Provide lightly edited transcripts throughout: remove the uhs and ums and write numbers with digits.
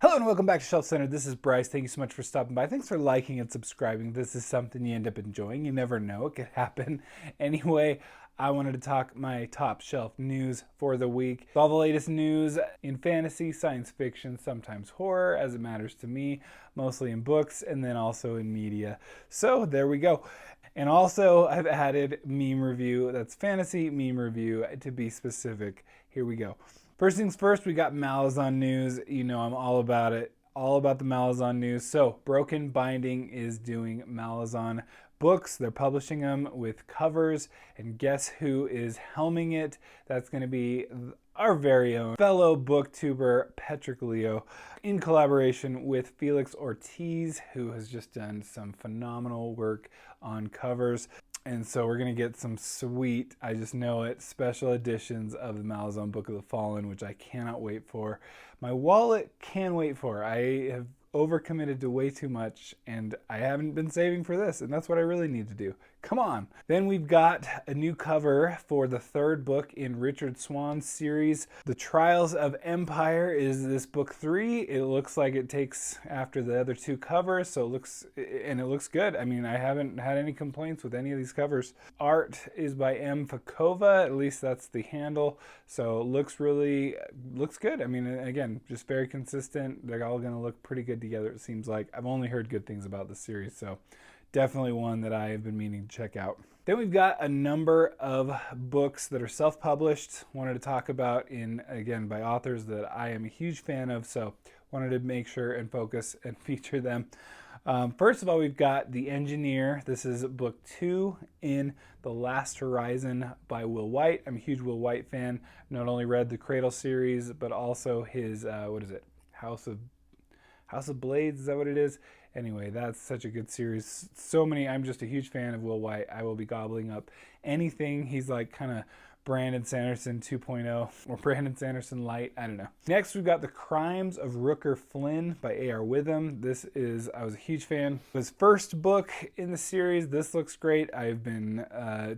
Hello and welcome back to Shelf Center. This is Bryce. Thank you so much for stopping by. Thanks for liking and subscribing. This is something you end up enjoying. You never know. It could happen. Anyway, I wanted to talk my top shelf news for the week. All the latest news in fantasy, science fiction, sometimes horror, as it matters to me, mostly in books, and then also in media. So there we go. And also, I've added meme review. That's fantasy meme review, to be specific. Here we go. First things first, we got Malazan news. You know I'm all about it, all about the Malazan news. So Broken Binding is doing Malazan books. They're publishing them with covers, and guess who is helming it? That's going to be our very own fellow booktuber Petrik in collaboration with Felix Ortiz, who has just done some phenomenal work on covers. And so we're going to get some sweet, I just know it, special editions of the Malazan Book of the Fallen, which I cannot wait for. My wallet can wait for. I have overcommitted to way too much, and I haven't been saving for this, and that's what I really need to do. Come on. Then we've got a new cover for the third book in Richard Swan's series. The Trials of Empire is this book 3. It looks like it takes after the other two covers, so it looks good. I mean, I haven't had any complaints with any of these covers. Art is by M. Fakova, at least that's the handle, so it looks good. I mean, again, just very consistent. They're all going to look pretty good together, it seems like. I've only heard good things about the series, so definitely one that I have been meaning to check out. Then we've got a number of books that are self-published. Wanted to talk about again by authors that I am a huge fan of, so wanted to make sure and focus and feature them. First of all, we've got The Engineer. This is book 2 in The Last Horizon by Will Wight. I'm a huge Will Wight fan. Not only read the Cradle series, but also his, House of Blades, is that what it is? Anyway, that's such a good series. I'm just a huge fan of Will Wight. I will be gobbling up anything. He's like kind of Brandon Sanderson 2.0 or Brandon Sanderson light. I don't know. Next, we've got The Crimes of Rooker Flynn by A.R. Witham. I was a huge fan. His first book in the series. This looks great. I've been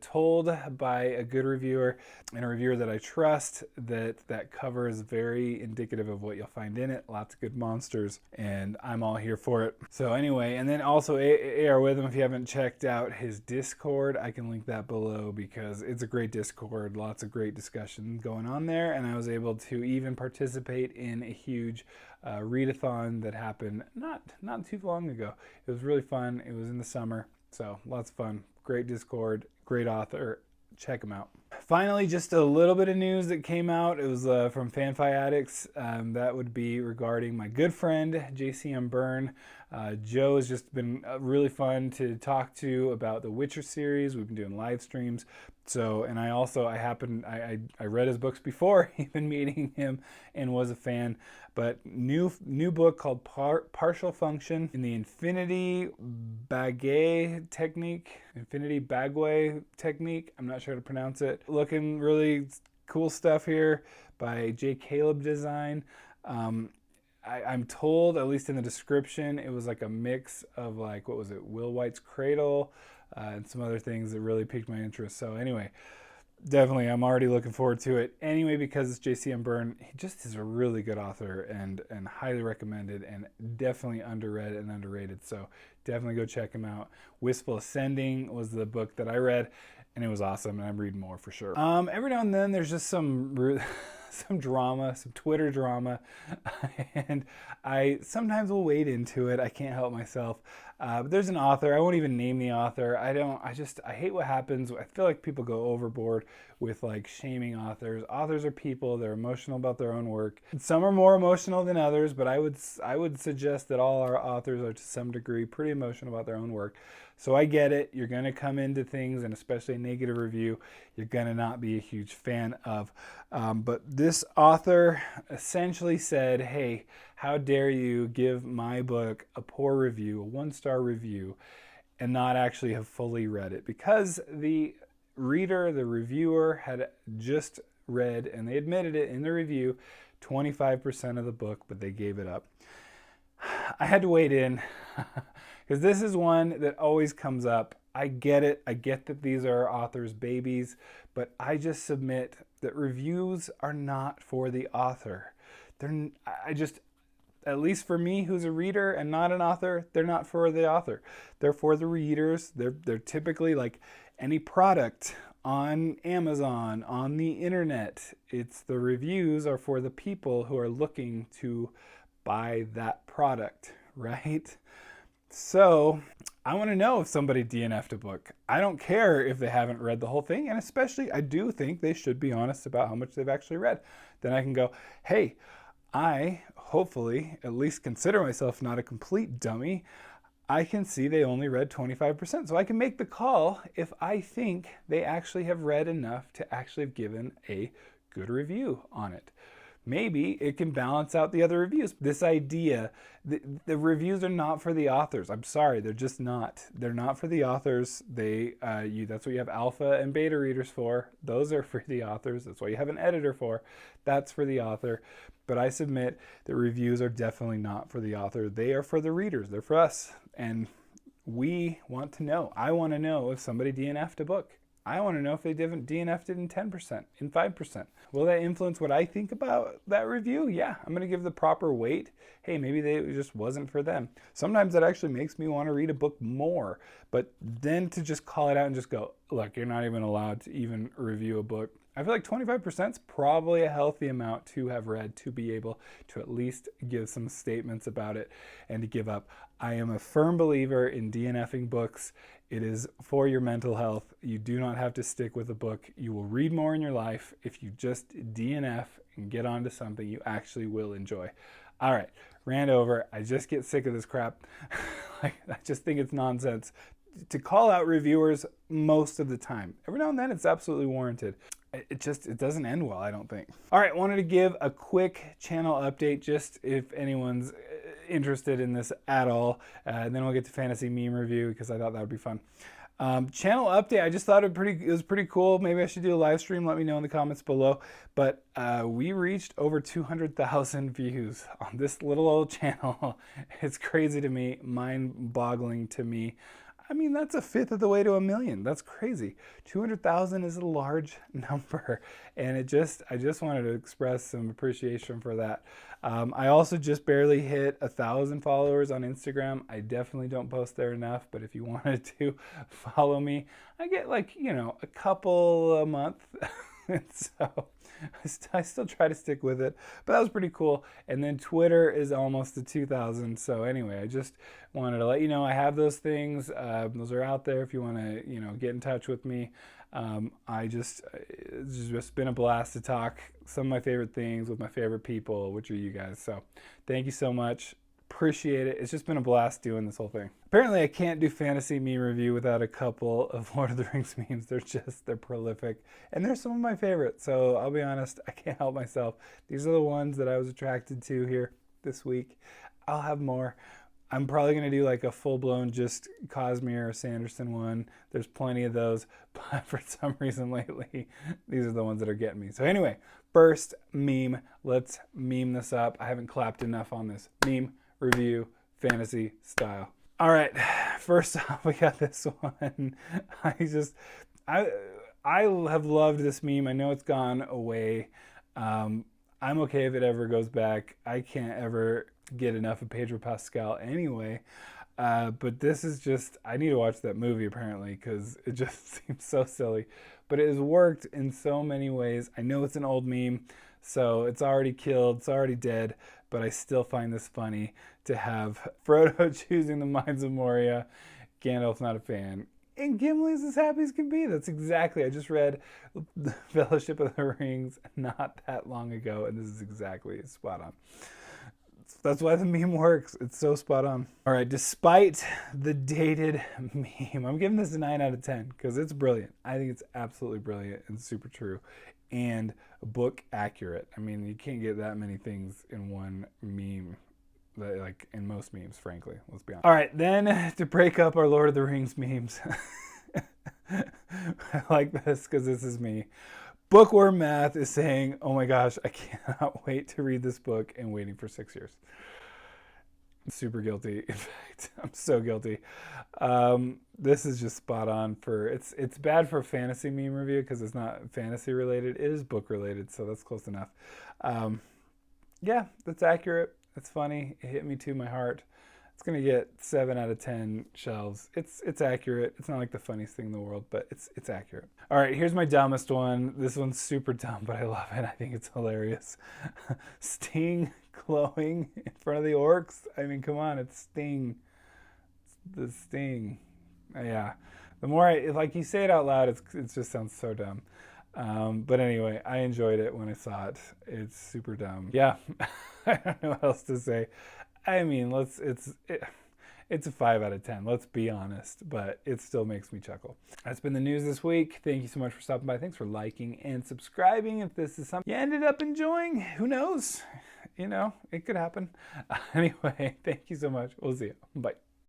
told by a good reviewer and a reviewer that I trust that cover is very indicative of what you'll find in it. Lots of good monsters, and I'm all here for it. So anyway, and then also A.R. Witham, if you haven't checked out his Discord, I can link that below because it's a great Discord. Lots of great discussion going on there, and I was able to even participate in a huge readathon that happened not too long ago. It was really fun. It was in the summer, so lots of fun. Great Discord, great author. Check him out. Finally, just a little bit of news that came out. It was from FanFi Addicts. That would be regarding my good friend, JCM Byrne. Joe has just been really fun to talk to about the Witcher series. We've been doing live streams. So, and I read his books before even meeting him and was a fan. But new book called Partial Function in the Infinity Bagway technique. I'm not sure how to pronounce it. Looking really cool stuff here by J. Caleb Design. I'm told, at least in the description, it was like a mix of Will Wight's Cradle and some other things that really piqued my interest. So anyway, definitely I'm already looking forward to it. Anyway, because it's JCM Byrne, he just is a really good author and highly recommended and definitely underread and underrated. So definitely go check him out. Wistful Ascending was the book that I read, and it was awesome, and I'm reading more for sure. Every now and then there's just some drama, some Twitter drama, and I sometimes will wade into it. I can't help myself. But there's an author. I won't even name the author. I hate what happens. I feel like people go overboard with like shaming authors. Authors are people. They're emotional about their own work. Some are more emotional than others, but I would suggest that all our authors are to some degree pretty emotional about their own work. So I get it. You're going to come into things, and especially a negative review, you're going to not be a huge fan of. But this author essentially said, hey, how dare you give my book a poor review, a 1-star review, and not actually have fully read it? Because the reviewer had just read, and they admitted it in the review, 25% of the book, but they gave it up. I had to wade in because this is one that always comes up. I get it. I get that these are authors' babies, but I just submit that reviews are not for the author. at least for me, who's a reader and not an author, they're not for the author. They're for the readers. They're typically like any product on Amazon, on the internet. It's the reviews are for the people who are looking to buy that product, right? So I want to know if somebody DNF'd a book. I don't care if they haven't read the whole thing, and especially I do think they should be honest about how much they've actually read. Then I can go, hey, I hopefully at least consider myself not a complete dummy. I can see they only read 25%. So I can make the call if I think they actually have read enough to actually have given a good review on it. Maybe it can balance out the other reviews. This idea, the reviews are not for the authors. I'm sorry, they're just not. They're not for the authors. That's what you have alpha and beta readers for. Those are for the authors. That's what you have an editor for. That's for the author. But I submit that reviews are definitely not for the author. They are for the readers. They're for us. And we want to know. I want to know if somebody DNF'd a book. I want to know if they DNF'd it in 10%, in 5%. Will that influence what I think about that review? Yeah, I'm going to give the proper weight. Hey, maybe it just wasn't for them. Sometimes that actually makes me want to read a book more. But then to just call it out and just go, look, you're not even allowed to even review a book. I feel like 25% is probably a healthy amount to have read to be able to at least give some statements about it and to give up. I am a firm believer in DNFing books. It is for your mental health. You do not have to stick with a book. You will read more in your life if you just DNF and get onto something you actually will enjoy. All right, rant over. I just get sick of this crap. I just think it's nonsense to call out reviewers most of the time. Every now and then it's absolutely warranted. It doesn't end well, I don't think. All right, wanted to give a quick channel update just if anyone's interested in this at all. And then we'll get to fantasy meme review because I thought that would be fun. Channel update, I just thought it was pretty cool. Maybe I should do a live stream. Let me know in the comments below. But we reached over 200,000 views on this little old channel. It's crazy to me, mind-boggling to me. I mean, that's a fifth of the way to 1 million. That's crazy. 200,000 is a large number. And I just wanted to express some appreciation for that. I also just barely hit 1,000 followers on Instagram. I definitely don't post there enough, but if you wanted to follow me, I get like, a couple a month. And so I still try to stick with it, but that was pretty cool. And then Twitter is almost to 2,000. So anyway, I just wanted to let you know I have those things. Those are out there if you want to, get in touch with me. It's just been a blast to talk some of my favorite things with my favorite people, which are you guys. So thank you so much. Appreciate it. It's just been a blast doing this whole thing. Apparently I can't do fantasy meme review without a couple of Lord of the Rings memes. They're prolific. And they're some of my favorites. So I'll be honest, I can't help myself. These are the ones that I was attracted to here this week. I'll have more. I'm probably going to do like a full-blown just Cosmere or Sanderson one. There's plenty of those, but for some reason lately, these are the ones that are getting me. So anyway, first meme. Let's meme this up. I haven't clapped enough on this. Meme review, fantasy style. All right, first off, we got this one. I have loved this meme. I know it's gone away. I'm okay if it ever goes back. I can't ever get enough of Pedro Pascal anyway. But this is just, I need to watch that movie apparently because it just seems so silly. But it has worked in so many ways. I know it's an old meme, so it's already killed, it's already dead, but I still find this funny to have Frodo choosing the Mines of Moria. Gandalf's not a fan. And Gimli's as happy as can be. That's exactly, I just read The Fellowship of the Rings not that long ago, and this is exactly spot on. That's why the meme works. It's so spot on. All right, despite the dated meme, I'm giving this a 9 out of 10 because it's brilliant. I think it's absolutely brilliant and super true and book accurate. I mean, you can't get that many things in one meme, like in most memes, frankly. Let's be honest. All right, then to break up our Lord of the Rings memes. I like this because this is me. Bookworm Math is saying, oh my gosh, I cannot wait to read this book and waiting for 6 years. I'm super guilty. In fact, I'm so guilty. This is just spot on for, it's bad for a fantasy meme review because it's not fantasy related. It is book related, so that's close enough. Yeah, that's accurate. It's funny. It hit me to my heart. It's gonna get 7 out of 10 shelves. It's accurate. It's not like the funniest thing in the world, but it's accurate. All right, here's my dumbest one. This one's super dumb, but I love it. I think it's hilarious. Sting glowing in front of the orcs. I mean, come on, it's Sting. It's the Sting. Yeah. The more like you say it out loud, it just sounds so dumb. But anyway, I enjoyed it when I saw it. It's super dumb. Yeah, I don't know what else to say. I mean, it's a 5 out of 10. Let's be honest, but it still makes me chuckle. That's been the news this week. Thank you so much for stopping by. Thanks for liking and subscribing. If this is something you ended up enjoying, who knows? You know, it could happen. Anyway, thank you so much. We'll see you. Bye.